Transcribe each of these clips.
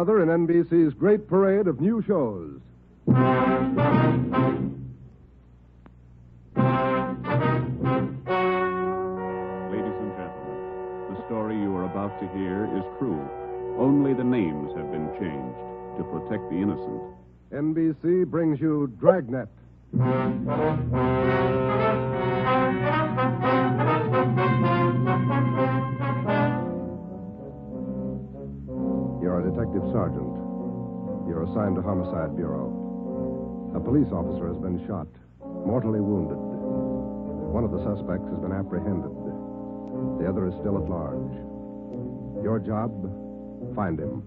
Other in NBC's great parade of new shows. Ladies and gentlemen, the story you are about to hear is true. Only the names have been changed to protect the innocent. NBC brings you Dragnet. You're a detective sergeant. You're assigned to Homicide Bureau. A police officer has been shot, mortally wounded. One of the suspects has been apprehended. The other is still at large. Your job, find him.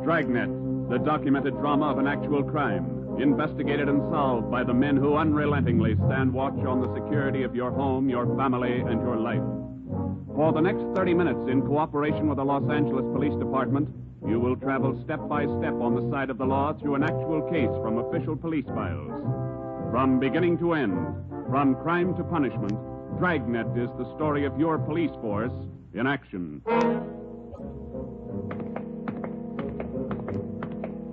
Dragnet, the documented drama of an actual crime, investigated and solved by the men who unrelentingly stand watch on the security of your home, your family, and your life. For the next 30 minutes, in cooperation with the Los Angeles Police Department, you will travel step by step on the side of the law through an actual case from official police files. From beginning to end, from crime to punishment, Dragnet is the story of your police force in action.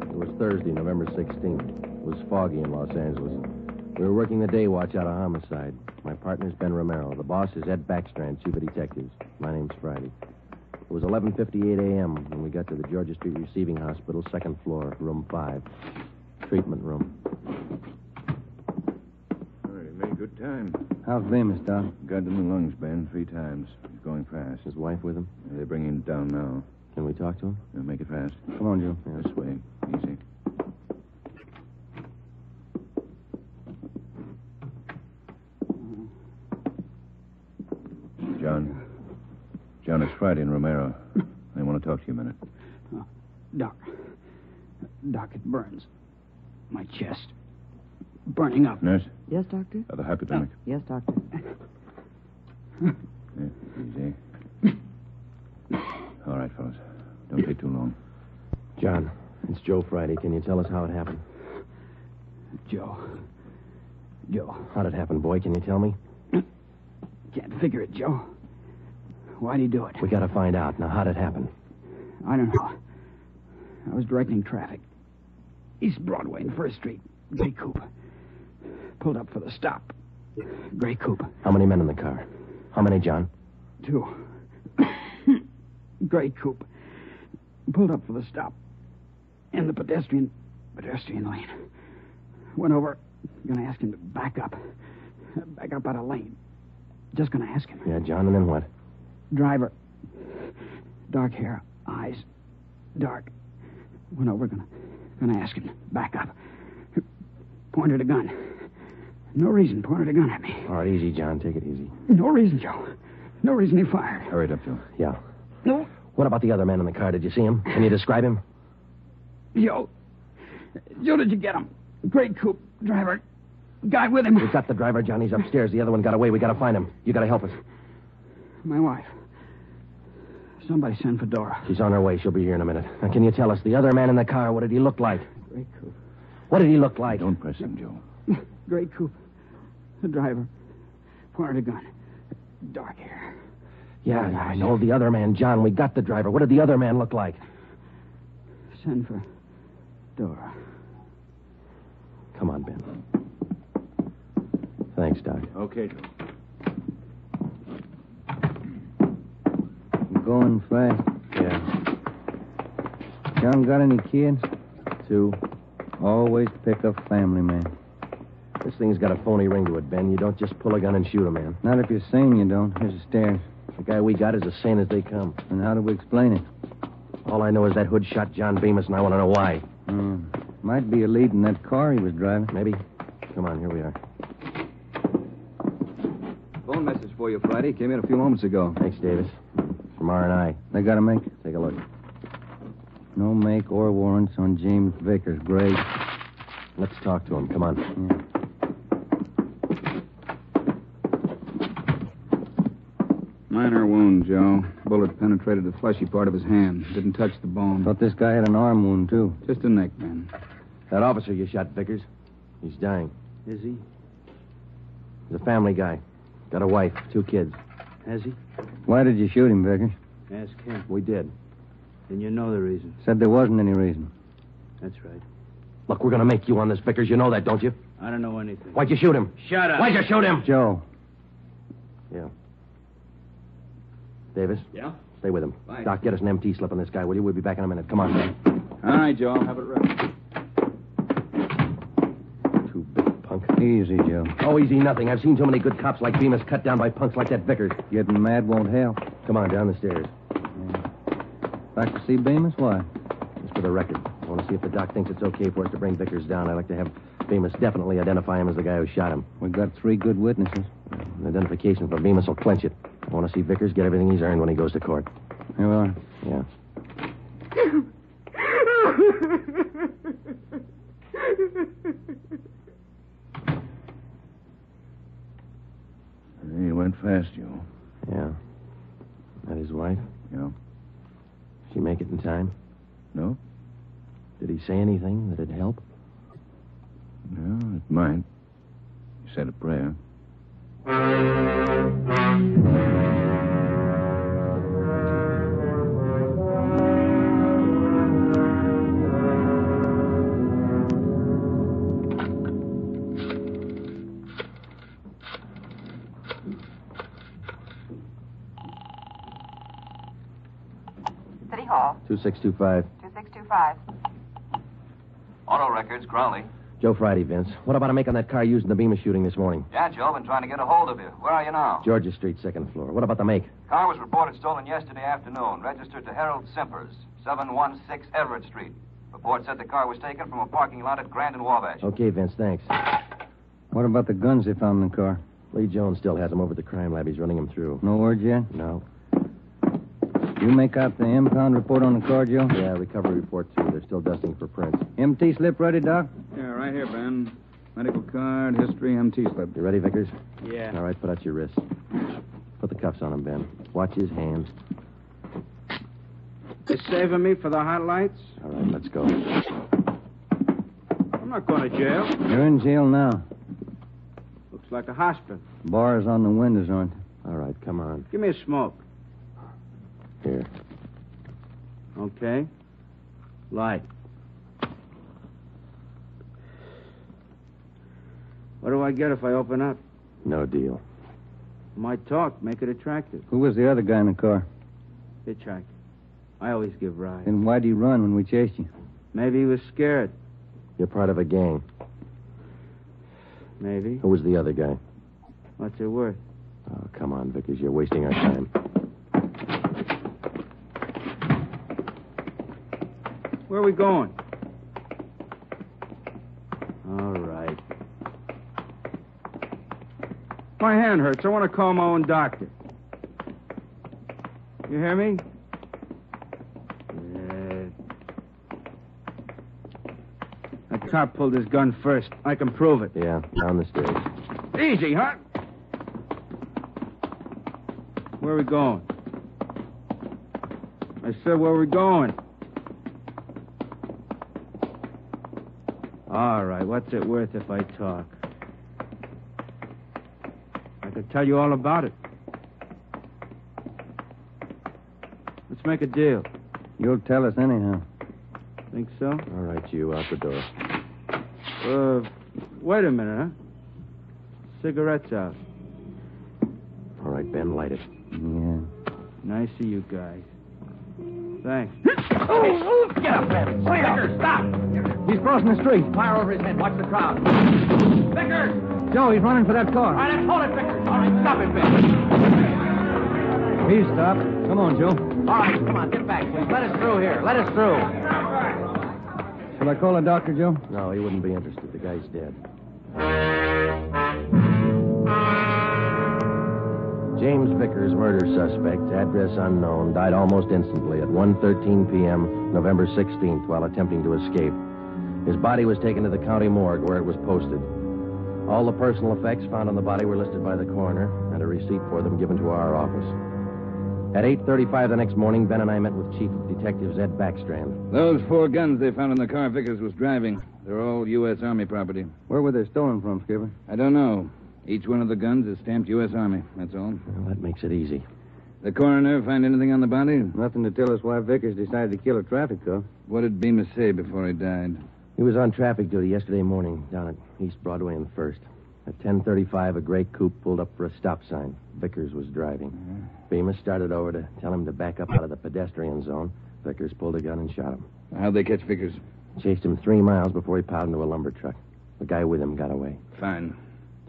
It was Thursday, November 16th. It was foggy in Los Angeles. We were working the day watch out of Homicide. My partner's Ben Romero. The boss is Ed Backstrand, chief of detectives. My name's Friday. It was 11:58 a.m. when we got to the Georgia Street Receiving Hospital, second floor, room 5. Treatment room. All right, he made good time. How's Bemis, Doc? Got in the lungs, Ben, 3 times. He's going fast. His wife with him? They're bringing him down now. Can we talk to him? Make it fast. Come on, Joe. This way. Easy. John, it's Friday and Romero. They want to talk to you a minute. Doc, it burns. My chest. Burning up. Nurse? Yes, Doctor? The hypodermic. Yes, Doctor. Easy. All right, fellas. Don't take too long. John, it's Joe Friday. Can you tell us how it happened? Joe. How'd it happen, boy? Can you tell me? Can't figure it, Joe. Why'd he do it? We gotta find out. Now, how'd it happen? I don't know. I was directing traffic. East Broadway and First Street. Gray coupe. Pulled up for the stop. Gray coupe. How many men in the car? How many, John? 2. Gray coupe. Pulled up for the stop. In the pedestrian lane. Went over. Gonna ask him to back up. Back up out of lane. Just gonna ask him. Yeah, John, and then what? Driver. Dark hair. Eyes. Dark. Went over. Gonna ask him. Back up. Pointed a gun. No reason. Pointed a gun at me. All right, easy, John. Take it easy. No reason, Joe. No reason he fired. Hurry it up, Joe. Yeah. No. What about the other man in the car? Did you see him? Can you describe him? Joe, did you get him? Gray coupe. Driver. Guy with him. We've got the driver, John. He's upstairs. The other one got away. We gotta find him. You gotta help us. My wife. Somebody send for Dora. She's on her way. She'll be here in a minute. Now, can you tell us, the other man in the car, what did he look like? Gray coupe. What did he look like? Don't press him, Joe. Gray coupe. The driver. Pointed a gun. Dark hair. Yeah, I know. The other man, John. We got the driver. What did the other man look like? Send for Dora. Come on, Ben. Thanks, Doc. Okay, Joe. Going fast. Yeah. John got any kids? 2. Always pick a family man. This thing's got a phony ring to it, Ben. You don't just pull a gun and shoot a man. Not if you're sane, you don't. Here's the stairs. The guy we got is as sane as they come. And how do we explain it? All I know is that hood shot John Bemis, and I want to know why. Might be a lead in that car he was driving. Maybe. Come on, here we are. Phone message for you, Friday. Came in a few moments ago. Thanks, Davis. From R&I. They got a make? Take a look. No make or warrants on James Vickers, Gray. Let's talk to him. Come on. Yeah. Minor wound, Joe. Bullet penetrated the fleshy part of his hand. Didn't touch the bone. Thought this guy had an arm wound, too. Just a neck, man. That officer you shot, Vickers, he's dying. Is he? He's a family guy. Got a wife, 2 kids. Has he? Why did you shoot him, Vickers? Ask him. We did. Then you know the reason. Said there wasn't any reason. That's right. Look, we're going to make you on this, Vickers. You know that, don't you? I don't know anything. Why'd you shoot him? Shut up. Why'd you shoot him? Joe. Yeah. Davis? Yeah? Stay with him. Right. Doc, get us an MT slip on this guy, will you? We'll be back in a minute. Come on, man. All right, Joe. I'll have it ready. Too big, punk. Easy, Joe. Oh, easy nothing. I've seen too many good cops like Bemis cut down by punks like that Vickers. Getting mad won't help. Come on, down the stairs. Like to see Bemis? Why? Just for the record. I want to see if the doc thinks it's okay for us to bring Vickers down. I'd like to have Bemis definitely identify him as the guy who shot him. We've got 3 good witnesses. An identification from Bemis will clinch it. I want to see Vickers get everything he's earned when he goes to court. Here we are. Yeah. He went fast, Joe. Yeah. That his wife? Yeah. She make it in time? No? Did he say anything that'd help? No, it might. He said a prayer. City Hall. 2625. 2625. Auto records, Crowley. Joe Friday, Vince. What about a make on that car used in the Bemis shooting this morning? Yeah, Joe, been trying to get a hold of you. Where are you now? Georgia Street, 2nd floor. What about the make? Car was reported stolen yesterday afternoon. Registered to Harold Simpers, 716 Everett Street. Report said the car was taken from a parking lot at Grand and Wabash. Okay, Vince, thanks. What about the guns they found in the car? Lee Jones still has them over at the crime lab. He's running them through. No word yet? No. You make out the impound report on the car, Joe? Yeah, recovery report, too. They're still dusting for prints. MT slip ready, Doc? Yeah, right here, Ben. Medical card, history, MT slip. You ready, Vickers? Yeah. All right, put out your wrists. Put the cuffs on him, Ben. Watch his hands. You saving me for the hot lights? All right, let's go. I'm not going to jail. You're in jail now. Looks like a hospital. Bars on the windows, aren't All right, come on. Give me a smoke. Here. Okay. Light. What do I get if I open up? No deal. My talk, make it attractive. Who was the other guy in the car? Hitchhiker. I always give rides. Then why'd he run when we chased you? Maybe he was scared. You're part of a gang. Maybe. Who was the other guy? What's it worth? Oh, come on, Vickers. You're wasting our time. Where are we going? All right. My hand hurts. I want to call my own doctor. You hear me? Yeah. That cop pulled his gun first. I can prove it. Yeah, down the stairs. Easy, huh? Where are we going? I said, where are we going? All right, what's it worth if I talk? I could tell you all about it. Let's make a deal. You'll tell us anyhow. Think so? All right, you out the door. Wait a minute, huh? Cigarettes out. All right, Ben, light it. Yeah. Nice of you guys. Thanks. Get up, Ben. Vickers, stop! He's crossing the street. Fire over his head. Watch the crowd. Vickers! Joe, he's running for that car. All right, let's hold it, Vickers. All right, stop it, Ben. He's stopped. Come on, Joe. All right, come on, get back, please. Let us through here. Let us through. Shall I call a doctor, Joe? No, he wouldn't be interested. The guy's dead. James Vickers, murder suspect, address unknown, died almost instantly at 1:13 p.m., November 16th, while attempting to escape. His body was taken to the county morgue, where it was posted. All the personal effects found on the body were listed by the coroner, and a receipt for them given to our office. At 8:35 the next morning, Ben and I met with Chief of Detectives Ed Backstrand. Those 4 guns they found in the car Vickers was driving. They're all U.S. Army property. Where were they stolen from, Skipper? I don't know. Each one of the guns is stamped U.S. Army, that's all. Well, that makes it easy. The coroner find anything on the body? Nothing to tell us why Vickers decided to kill a traffic cop. What did Bemis say before he died? He was on traffic duty yesterday morning down at East Broadway and First. At 10:35, a gray coupe pulled up for a stop sign. Vickers was driving. Bemis started over to tell him to back up out of the pedestrian zone. Vickers pulled a gun and shot him. How'd they catch Vickers? Chased him 3 miles before he piled into a lumber truck. The guy with him got away. Fine.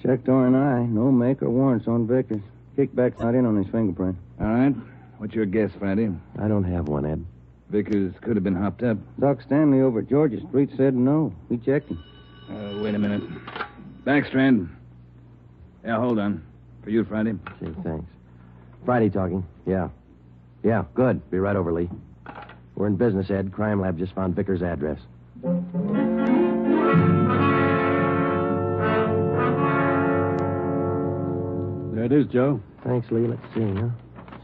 Checked R&I. No make or warrants on Vickers. Kickback's not in on his fingerprint. All right. What's your guess, Friday? I don't have one, Ed. Vickers could have been hopped up. Doc Stanley over at Georgia Street said no. We checked him. Wait a minute. Backstrand. Yeah, hold on. For you, Friday. Gee, thanks. Friday talking. Yeah. Yeah, good. Be right over, Lee. We're in business, Ed. Crime Lab just found Vickers' address. There it is, Joe. Thanks, Lee. Let's see, huh?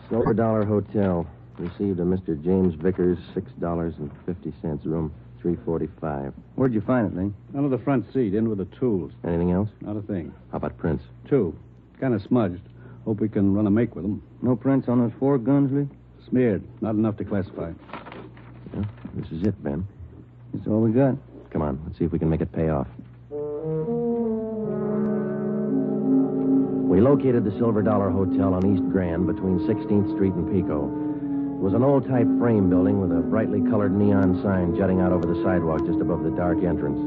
Silver Dollar Hotel. Received a Mr. James Vickers, $6.50, room 345. Where'd you find it, Lee? Under the front seat, in with the tools. Anything else? Not a thing. How about prints? 2. Kind of smudged. Hope we can run a make with them. No prints on those 4 guns, Lee? Smeared. Not enough to classify. Yeah, this is it, Ben. That's all we got. Come on, let's see if we can make it pay off. We located the Silver Dollar Hotel on East Grand between 16th Street and Pico. It was an old-type frame building with a brightly colored neon sign jutting out over the sidewalk just above the dark entrance.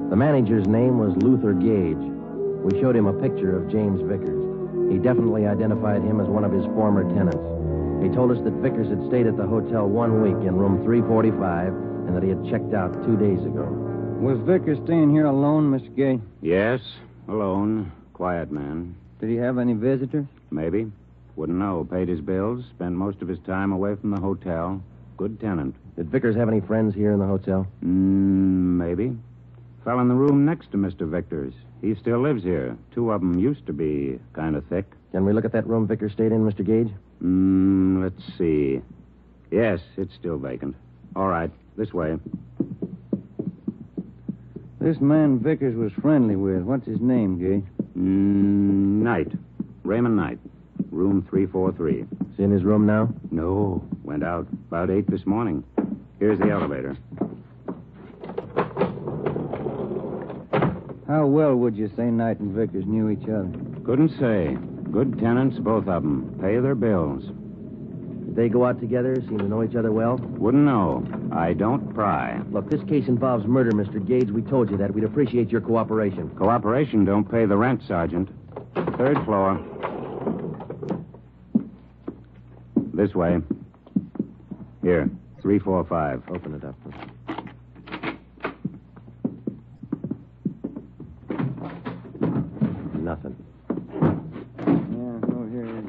The manager's name was Luther Gage. We showed him a picture of James Vickers. He definitely identified him as one of his former tenants. He told us that Vickers had stayed at the hotel 1 week in room 345 and that he had checked out 2 days ago. Was Vickers staying here alone, Mr. Gay? Yes, alone. Quiet man. Did he have any visitors? Maybe. Wouldn't know. Paid his bills, spent most of his time away from the hotel. Good tenant. Did Vickers have any friends here in the hotel? Maybe. Fell in the room next to Mr. Vickers. He still lives here. 2 of them used to be kind of thick. Can we look at that room Vickers stayed in, Mr. Gage? Let's see. Yes, it's still vacant. All right, this way. This man Vickers was friendly with. What's his name, Gage? Knight. Raymond Knight. Room 343. Is he in his room now? No. Went out about 8 this morning. Here's the elevator. How well would you say Knight and Vickers knew each other? Couldn't say. Good tenants, both of them. Pay their bills. Did they go out together? Seem to know each other well? Wouldn't know. I don't pry. Look, this case involves murder, Mr. Gage. We told you that. We'd appreciate your cooperation. Cooperation don't pay the rent, Sergeant. 3rd floor. This way. Here, 345. Open it up. Nothing. Yeah, over here.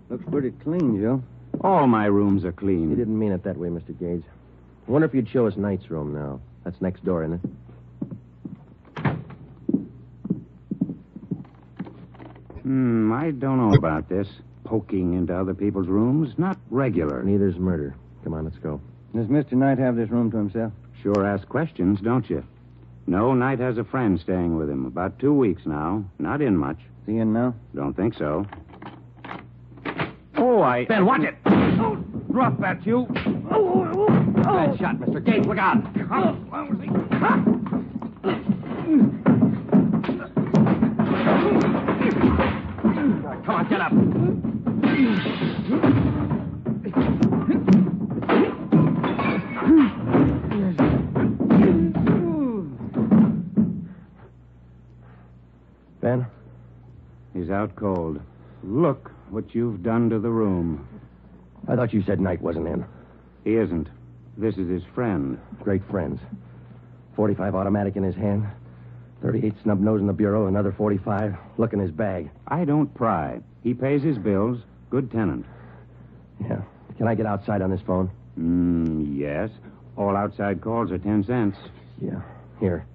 Looks pretty clean, Joe. All my rooms are clean. You didn't mean it that way, Mr. Gage. I wonder if you'd show us Knight's room now. That's next door, isn't it? I don't know about this. Poking into other people's rooms, not regular. Neither's murder. Come on, let's go. Does Mr. Knight have this room to himself? Sure ask questions, don't you? No, Knight has a friend staying with him. About 2 weeks now. Not in much. Is he in now? Don't think so. Ben, watch it! Oh, drop that, you! Bad shot, Mr. Gage. Look out! Come on, get up. Ben? He's out cold. Look what you've done to the room. I thought you said Knight wasn't in. He isn't. This is his friend. Great friends. 45 automatic in his hand. 38 snub nose in the bureau. Another 45. Look in his bag. I don't pry. He pays his bills. Good tenant. Yeah. Can I get outside on this phone? Yes. All outside calls are 10 cents. Yeah. Here.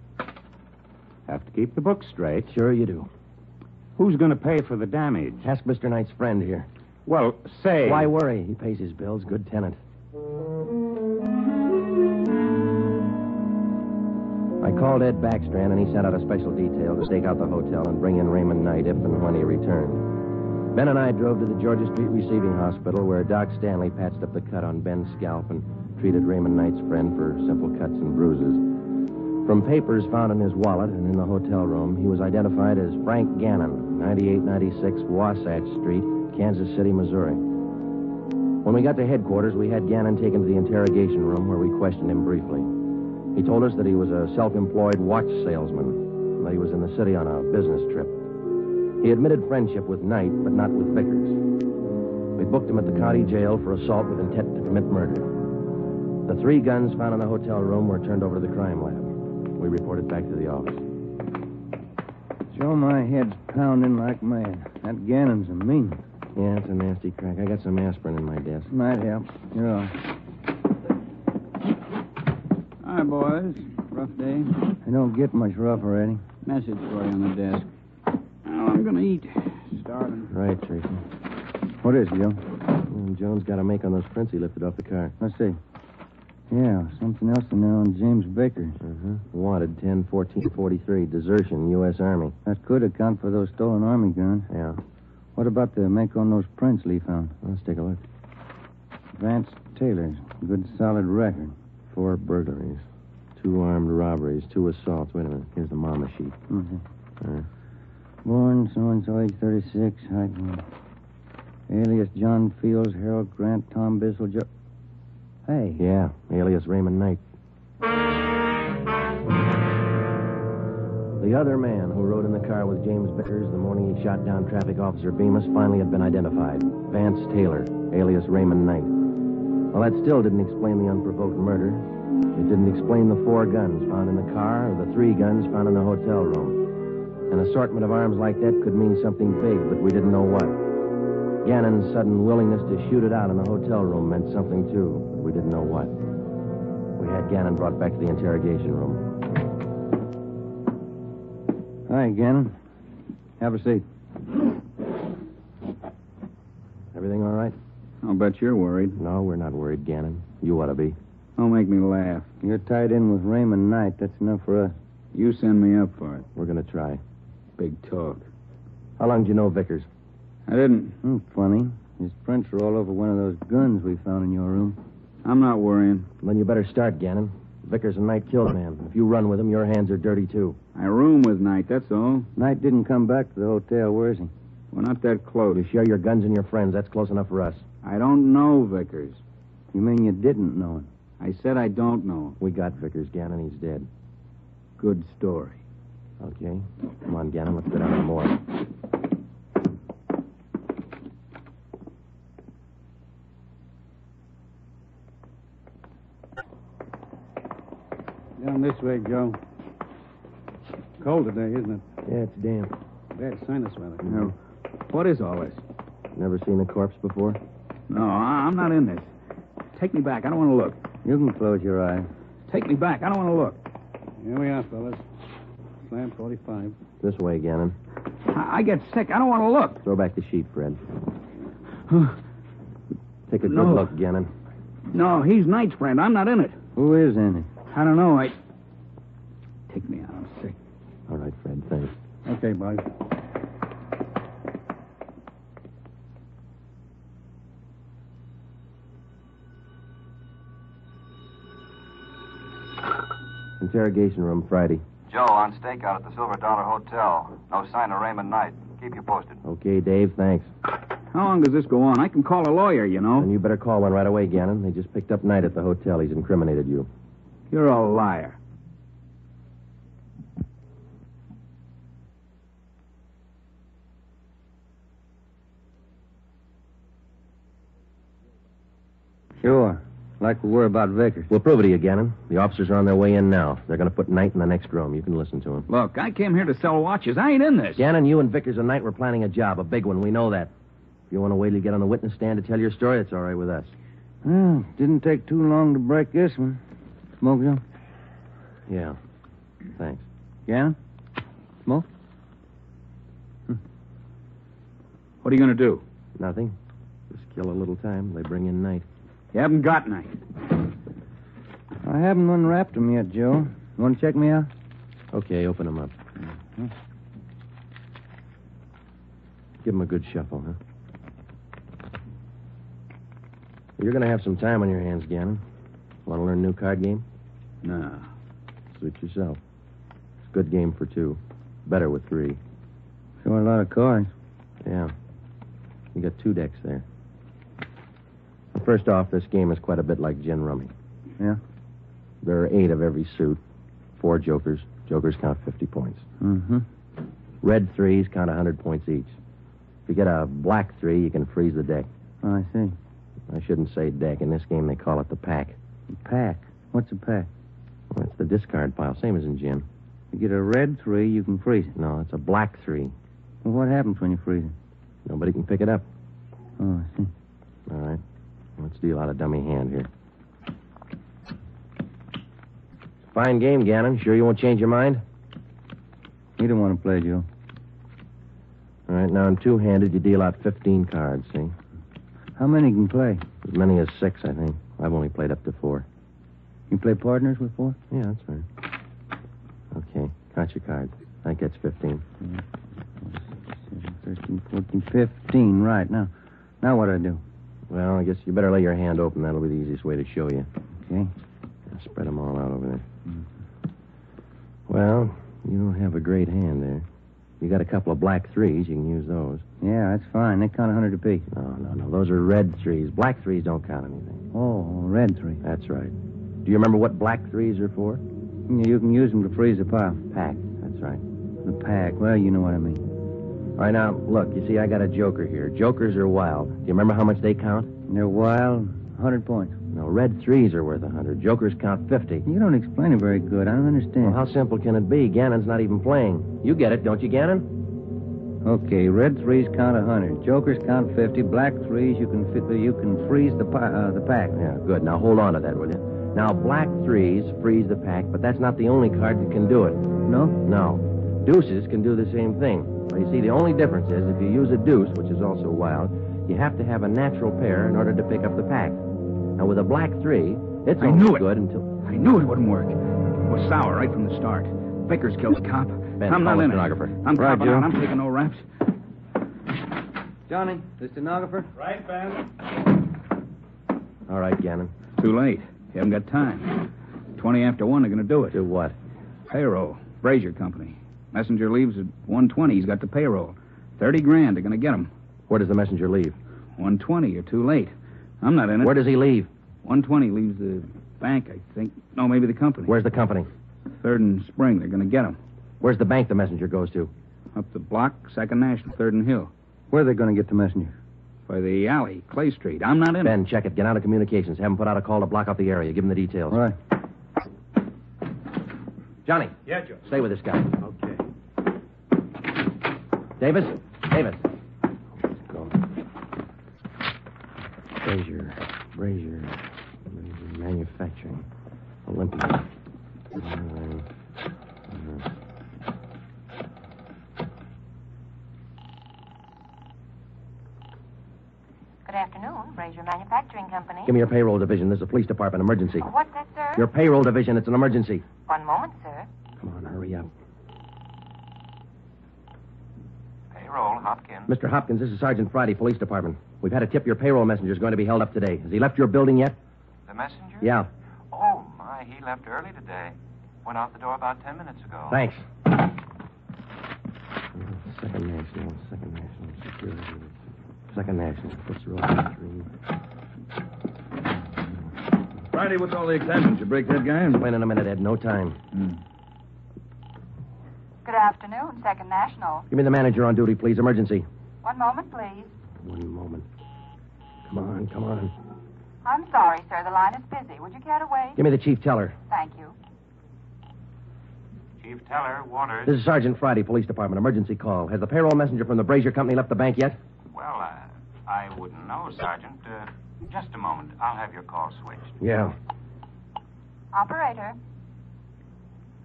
Have to keep the books straight. Sure you do. Who's going to pay for the damage? Ask Mr. Knight's friend here. Well, say... Why worry? He pays his bills. Good tenant. I called Ed Backstrand, and he sent out a special detail to stake out the hotel and bring in Raymond Knight if and when he returned. Ben and I drove to the Georgia Street Receiving Hospital where Doc Stanley patched up the cut on Ben's scalp and treated Raymond Knight's friend for simple cuts and bruises. From papers found in his wallet and in the hotel room, he was identified as Frank Gannon, 9896 Wasatch Street, Kansas City, Missouri. When we got to headquarters, we had Gannon taken to the interrogation room where we questioned him briefly. He told us that he was a self-employed watch salesman, and that he was in the city on a business trip. He admitted friendship with Knight, but not with Vickers. We booked him at the county jail for assault with intent to commit murder. The 3 guns found in the hotel room were turned over to the crime lab. We reported back to the office. Joe, my head's pounding like mad. That Gannon's a mean one. Yeah, it's a nasty crack. I got some aspirin in my desk. Might help. You're all. Hi, boys. Rough day. I don't get much rougher, Eddie. Message for you on the desk. Well, I'm going to eat. Starving. Right, Tracy. What is it, Joe? Jones got a make on those prints he lifted off the car. Let's see. Yeah, something else in there on James Vickers. Wanted 10-14-43, desertion, U.S. Army. That could account for those stolen Army guns. Yeah. What about the make on those prints Lee found? Let's take a look. Vance Taylor's. Good solid record. 4 burglaries, 2 armed robberies, 2 assaults. Wait a minute. Here's the mama sheet. Born so-and-so, age 36, height. Alias John Fields, Harold Grant, Tom Bissell, Joe... Hey. Yeah, alias Raymond Knight. The other man who rode in the car with James Vickers the morning he shot down Traffic Officer Bemis finally had been identified. Vance Taylor, alias Raymond Knight. Well, that still didn't explain the unprovoked murder. It didn't explain the 4 guns found in the car or the 3 guns found in the hotel room. An assortment of arms like that could mean something big, but we didn't know what. Gannon's sudden willingness to shoot it out in the hotel room meant something, too, but we didn't know what. We had Gannon brought back to the interrogation room. Hi, Gannon. Have a seat. Everything all right? I'll bet you're worried. No, we're not worried, Gannon. You ought to be. Don't make me laugh. You're tied in with Raymond Knight. That's enough for us. You send me up for it. We're going to try. Big talk. How long did you know Vickers? I didn't. Funny. His prints are all over one of those guns we found in your room. I'm not worrying. Then you better start, Gannon. Vickers and Knight killed a man. If you run with him, your hands are dirty, too. I room with Knight, that's all. Knight didn't come back to the hotel. Where is he? We're not that close. You share your guns and your friends. That's close enough for us. I don't know Vickers. You mean you didn't know him? I said I don't know him. We got Vickers, Gannon. He's dead. Good story. Okay. Come on, Gannon. Let's go down to the morgue. Down this way, Joe. Cold today, isn't it? Yeah, it's damp. Bad sinus weather. No. What is all this? Never seen a corpse before? No, I'm not in this. Take me back. I don't want to look. You can close your eyes. Take me back. I don't want to look. Here we are, fellas. Slam 45. This way, Gannon. I get sick. I don't want to look. Throw back the sheet, Fred. Take a good No. look, Gannon. No, he's Knight's friend. I'm not in it. Who is in it? I don't know. Take me out. I'm sick. All right, Fred. Thanks. Okay, boys. Interrogation room, Friday. Joe, on stakeout at the Silver Dollar Hotel. No sign of Raymond Knight. Keep you posted. Okay, Dave. Thanks. How long does this go on? I can call a lawyer, you know. And you better call one right away, Gannon. They just picked up Knight at the hotel. He's incriminated you. You're a liar. Sure. Like we were about Vickers. We'll prove it to you, Gannon. The officers are on their way in now. They're going to put Knight in the next room. You can listen to him. Look, I came here to sell watches. I ain't in this. Gannon, you and Vickers and Knight were planning a job, a big one. We know that. If you want to wait till you get on the witness stand to tell your story, it's all right with us. Well, didn't take too long to break this one. Smoke, Joe? Yeah. Thanks. Gannon? Smoke? What are you going to do? Nothing. Just kill a little time. They bring in Knight. You haven't got Knight. I haven't unwrapped him yet, Joe. You want to check me out? Okay, open him up. Give him a good shuffle, huh? You're going to have some time on your hands, Gannon. Want to learn a new card game? No. Suit yourself. It's a good game for two. Better with three. Sure a lot of cards. Yeah. You got 2 decks there. First off, this game is quite a bit like gin rummy. Yeah? There are 8 of every suit. 4 jokers. Jokers count 50 points. Mm-hmm. Red 3s count 100 points each. If you get a black 3, you can freeze the deck. Oh, I see. I shouldn't say deck. In this game, they call it the pack. Pack? What's a pack? Well, it's the discard pile, same as in gin. You get a red 3, you can freeze it. No, it's a black 3. Well, what happens when you freeze it? Nobody can pick it up. Oh, I see. All right. Let's deal out a dummy hand here. Fine game, Gannon. Sure you won't change your mind? You don't want to play, Joe. All right, now in two-handed, you deal out 15 cards, see? How many can play? As many as 6, I think. I've only played up to 4. You play partners with 4? Yeah, that's right. Okay, count your cards. I think that's 15. 13, 14, 15. Right. Now what do I do? Well, I guess you better lay your hand open. That'll be the easiest way to show you. Okay. I'll spread them all out over there. Well, you don't have a great hand there. You got a couple of black 3s. You can use those. Yeah, that's fine. They count 100 apiece. No. Those are red 3s. Black 3s don't count anything. Oh, red 3. That's right. Do you remember what black 3s are for? Yeah, you can use them to freeze a pile. Pack. That's right. The pack. Well, you know what I mean. All right, now, look. You see, I got a joker here. Jokers are wild. Do you remember how much they count? They're wild. 100 points. No, red 3s are worth 100. Jokers count 50. You don't explain it very good. I don't understand. Well, how simple can it be? Gannon's not even playing. You get it, don't you, Gannon? Okay, red 3s count 100. Jokers count 50. Black 3s, you can freeze the pack. Yeah, good. Now hold on to that, will you? Now, black 3s freeze the pack, but that's not the only card that can do it. No? No. Deuces can do the same thing. Well, you see, the only difference is if you use a deuce, which is also wild, you have to have a natural pair in order to pick up the pack. Now, with a black 3, it's only good until... I knew it wouldn't work. It was sour right from the start. Vickers killed the cop. Ben, I'm not call in the stenographer. it. I'm Right, copping Joe. out. I'm taking no raps. Johnny, the stenographer? Right, Ben. All right, Gannon. Too late. You haven't got time. 20 after 1, they're going to do it. Do what? Payroll. Brazier Company. Messenger leaves at 1:20. He's got the payroll. 30 grand. They're going to get him. Where does the messenger leave? 1:20. You're too late. I'm not in it. Where does he leave? 1:20 leaves the bank, I think. No, maybe the company. Where's the company? 3rd and Spring. They're going to get him. Where's the bank the messenger goes to? Up the block, 2nd National, 3rd and Hill. Where are they going to get the messenger? By the alley, Clay Street. I'm not in it. Ben, check it. Get out of communications. Have him put out a call to block off the area. Give him the details. All right. Johnny. Yeah, Joe. Stay with this guy. Okay. Davis. Let's go. Brazier Manufacturing. Olympia. Good afternoon, Brazier Manufacturing Company. Give me your payroll division. This is a police department emergency. What's that, sir? Your payroll division. It's an emergency. One moment, sir. Come on, hurry up. Payroll, Hopkins. Mr. Hopkins, this is Sergeant Friday, Police Department. We've had a tip your payroll messenger is going to be held up today. Has he left your building yet? The messenger? Yeah. Oh, my, he left early today. Went out the door about 10 minutes ago. Thanks. Second National Security. Second National. What's the roll? 3. Friday, what's all the excitement? You break that guy? Explain in a minute, Ed. No time. Good afternoon, 2nd National. Give me the manager on duty, please. Emergency. One moment, please. One moment. Come on. I'm sorry, sir. The line is busy. Would you care to wait? Give me the chief teller. Thank you. Chief Teller, Waters. This is Sergeant Friday, Police Department. Emergency call. Has the payroll messenger from the Brazier Company left the bank yet? Well, I wouldn't know, Sergeant. Just a moment. I'll have your call switched. Yeah. Operator.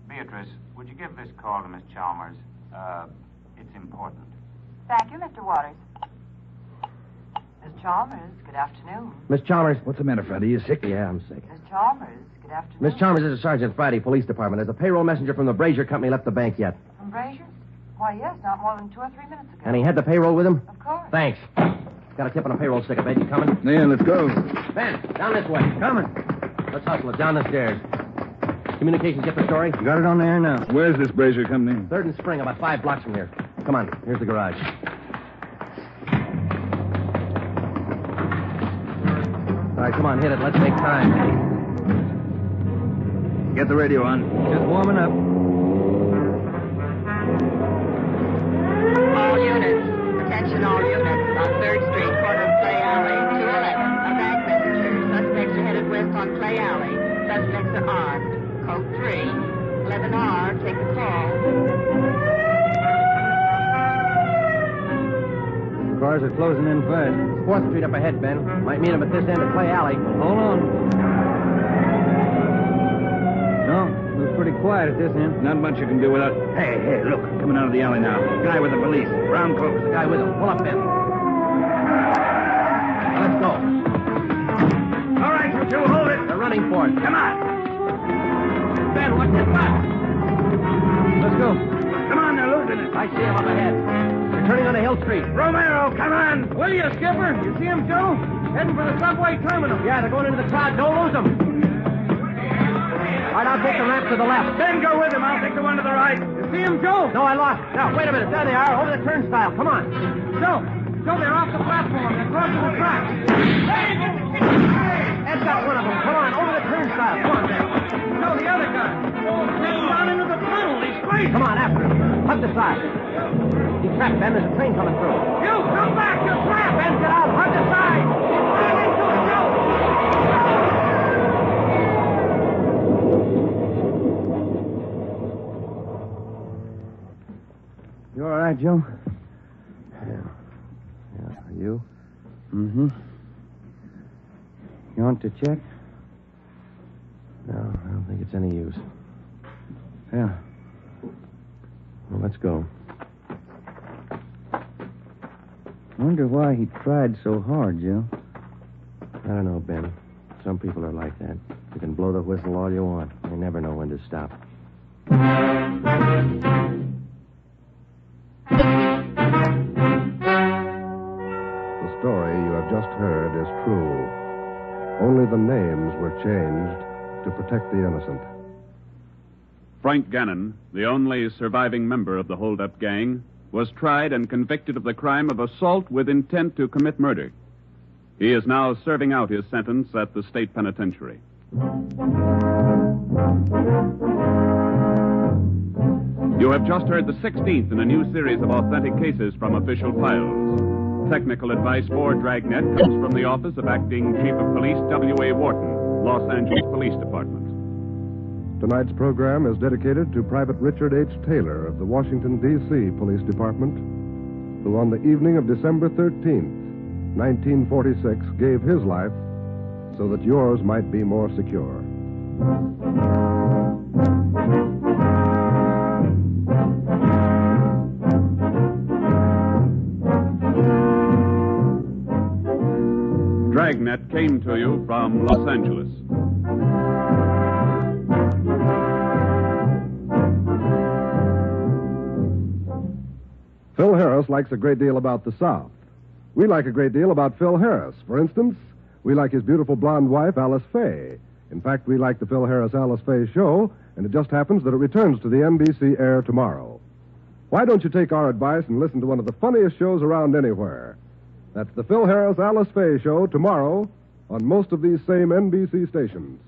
Beatrice, would you give this call to Miss Chalmers? It's important. Thank you, Mr. Waters. Miss Chalmers, good afternoon. Miss Chalmers. What's the matter, Friday? You sick? Yeah, I'm sick. Miss Chalmers, good afternoon. Miss Chalmers, this is Sergeant Friday, Police Department. Has the payroll messenger from the Brazier Company left the bank yet? From Brazier? Why, yes, not more than 2 or 3 minutes ago. And he had the payroll with him? Of course. Thanks. Got a tip on a payroll stick. I bet you coming? Yeah, let's go. Ben, down this way. Coming. Let's hustle it. Down the stairs. Communications get the story? Got it on the air now. Where's this Brazier Company? 3rd and Spring, about 5 blocks from here. Come on. Here's the garage. All right, come on, hit it. Let's make time. Get the radio on. Just warming up. All units. Attention all units. On 3rd Street, corner of Clay Alley. 211. A bank messenger. Suspects are headed west on Clay Alley. Suspects are armed. Code 3. 11R. Take the call. Cars are closing in fast. 4th Street up ahead, Ben. Might meet him at this end of Clay Alley. Hold on. No, it was pretty quiet at this end. Not much you can do without... Hey, look. Coming out of the alley now. Guy with the police. Brown clothes. The guy with him. Pull up, Ben. Now, let's go. All right, you two, hold it. They're running for it. Come on. Ben, what's this back? Let's go. Come on, they're losing it. I see him up ahead. They're turning onto Hill Street. Romero, come on. Will you, Skipper? You see him, Joe? Heading for the subway terminal. Yeah, they're going into the crowd. Don't lose them. All right, I'll take the ramp to the left. Ben, go with him. I'll take the one to the right. You see him, Joe? No, I lost. Now, wait a minute. There they are, over the turnstile. Come on. Joe, they're off the platform. They're crossing the tracks. Ed's got one of them. Come on, over the turnstile. Come on, Ben. Joe, the other guy. He's down into the tunnel. He's straight. Come on, after him. Hug the side. He's trapped, Ben. There's a train coming through. You, come back. You're trapped. Ben, get out. Hug the side. He's running into it, Joe. You all right, Joe? Yeah. You? Mm-hmm. You want to check? No, I don't think it's any use. Yeah. Well, let's go. Wonder why he tried so hard, Joe. I don't know, Ben. Some people are like that. You can blow the whistle all you want. You never know when to stop. The story you have just heard is true. Only the names were changed to protect the innocent. Frank Gannon, the only surviving member of the hold-up gang, was tried and convicted of the crime of assault with intent to commit murder. He is now serving out his sentence at the state penitentiary. You have just heard the 16th in a new series of authentic cases from official files. Technical advice for Dragnet comes from the office of Acting Chief of Police W.A. Wharton, Los Angeles Police Department. Tonight's program is dedicated to Private Richard H. Taylor of the Washington, D.C. Police Department, who on the evening of December 13th, 1946, gave his life so that yours might be more secure. Dragnet came to you from Los Angeles. Phil Harris likes a great deal about the South. We like a great deal about Phil Harris. For instance, we like his beautiful blonde wife, Alice Faye. In fact, we like the Phil Harris-Alice Faye show, and it just happens that it returns to the NBC air tomorrow. Why don't you take our advice and listen to one of the funniest shows around anywhere? That's the Phil Harris-Alice Faye show tomorrow on most of these same NBC stations.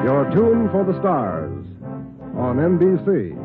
Your tune for the stars on NBC.